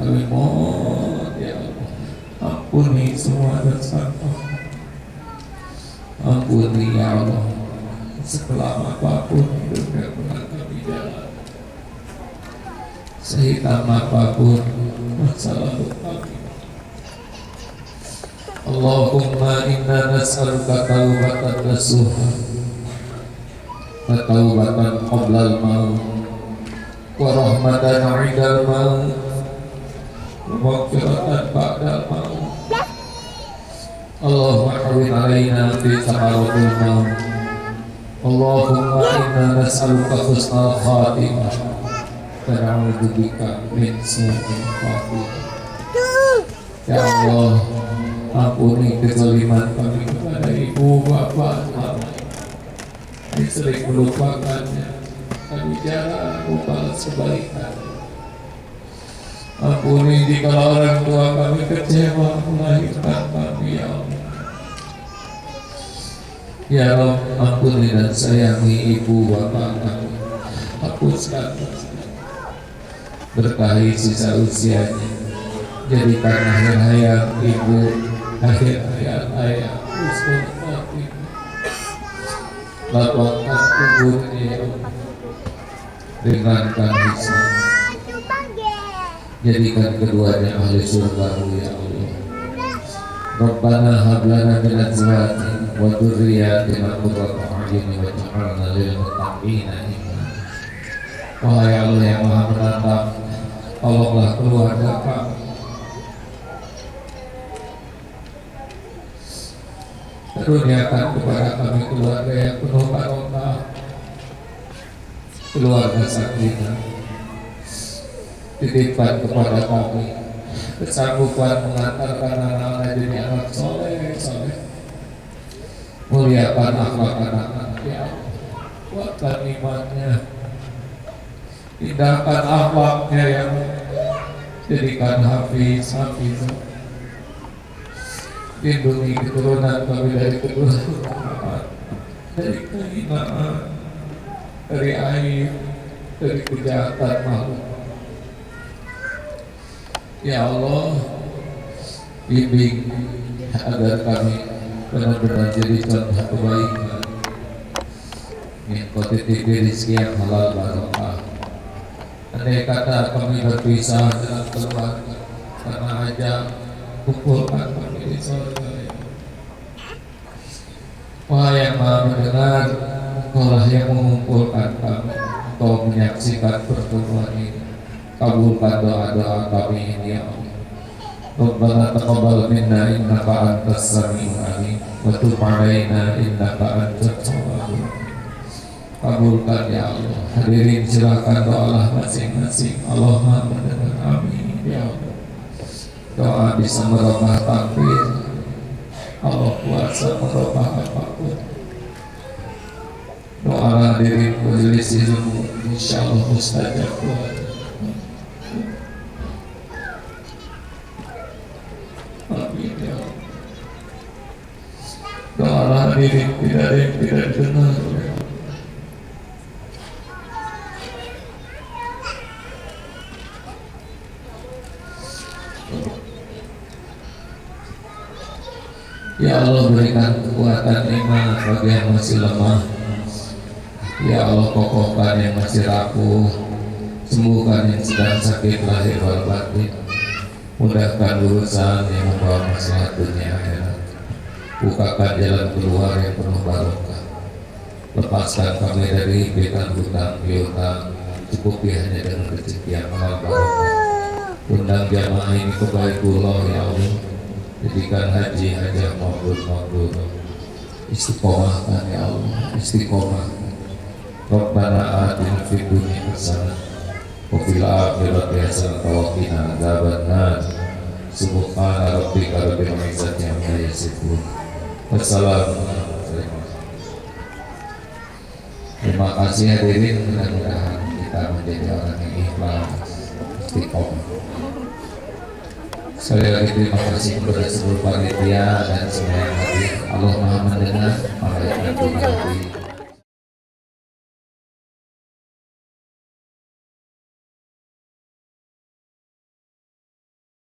Kami mohon ya Allah, ampuni semua dosa kami. Ampuni ya Allah, sekelam apapun hidup yang pernah kami jalan, sehitam apapun masa lalu kami. Allahumma inna nas'aluka taubatan nasuha wa taubatan qoblal maut wa rahmatan 'indal maut wa maghfiratan ba'dal maut. Allahumma hawwin 'alaina fi sakaratil maut. Allahumma inna nas'aluka husnal khatimah wa na'udzubika min su'il khatimah. Ya Allah, ampuni kezaliman kami kepada ibu, bapak, mama. Kami sering melupakannya, kami jarang membalas kebaikan. Ampuni jika orang tua kami kecewa melahirkan kami, ya Allah. Ya Allah, ampuni dan sayangi ibu, bapak kami. Hapuskan dosa, berkahi sisa usianya. Jadikan akhir hayat ibu, akhir hayat ayah husnul khotimah. Lapangkan kuburnya ringankan hisab, jadikan keduanya ahli surga ya Allah. Rabbana hab lana min azwajina wa dzurriyyatina qurrata a'yun waj'alna lil muttaqina imama. Wahai Allah yang Maha Menatap, tolonglah keluarga kami, Karuniakan kepada kami keluarga yang penuh barokah, keluarga sakinah. Titipkan kepada kami kesanggupan mengantarkan anak-anak jadi anak soleh, muliakan akhlak anak-anak ya Allah, kuatkan imannya, indahkan akhlaknya ya Allah, jadikan hafiz, lindungi keturunan kami dari kedurhakaan, dari kehinaan, dari aib, dari kejahatan makhluk. Ya Allah, bimbing agar kami benar-benar jadi contoh kebaikan, mengikuti rezeki yang halal barokah. Andai kata kami berpisah dalam keluarga karena ajang, kumpulkan kami di surga. Wahai yang Maha mendengar, Engkaulah yang mengumpulkan kami, Engkau menyaksikan pertemuan ini. Kabulkan doa-doa kami ini ya Allah. Rabbana taqabbal minna innaka antas samiul alim wa tub 'alaina innaka antat tawwabur rahim. Kabulkan ya Allah. Hadirin silakan doalah masing-masing. Allah Maha mendengar, amin ya Allah. Doa bisa merubah takdir, Allah kuasa merubah apapun. Doa hadirin majelis ilmu insyaallah mustajab doa. Amin ya Allah. Doa hadirin tidak ada yang tidak dengar oleh Allah. Ya Allah, berikan kekuatan iman bagi yang masih lemah. Ya Allah, kokohkan yang masih rapuh, sembuhkan yang sedang sakit lahir wal batin, mudahkan urusan yang membawa maslahat dunia akhirat, bukakan jalan keluar yang penuh barokah, lepaskan kami dari himpitan hutang piutang, cukupi hanya dengan rezeki yang halal barokah. Undang jamaah ini ke Baitullah ya Allah, jadikan haji hajah mabrur, istiqomahkan ya Allah, istiqomah. Rabbana atina fid dunya hasanah wa fil akhirati hasanah wa qina adzabannar. Subhana rabbika rabbil izzati amma yasifun. Wassalamu alaikum. Terima kasih hadirin, mudah-mudahan kita menjadi orang yang ikhlas, istiqomah. Sekali lagi terima kasih kepada seluruh panitia dan semua yang hadir. Allah Maha mendengar, malaikat mendengar.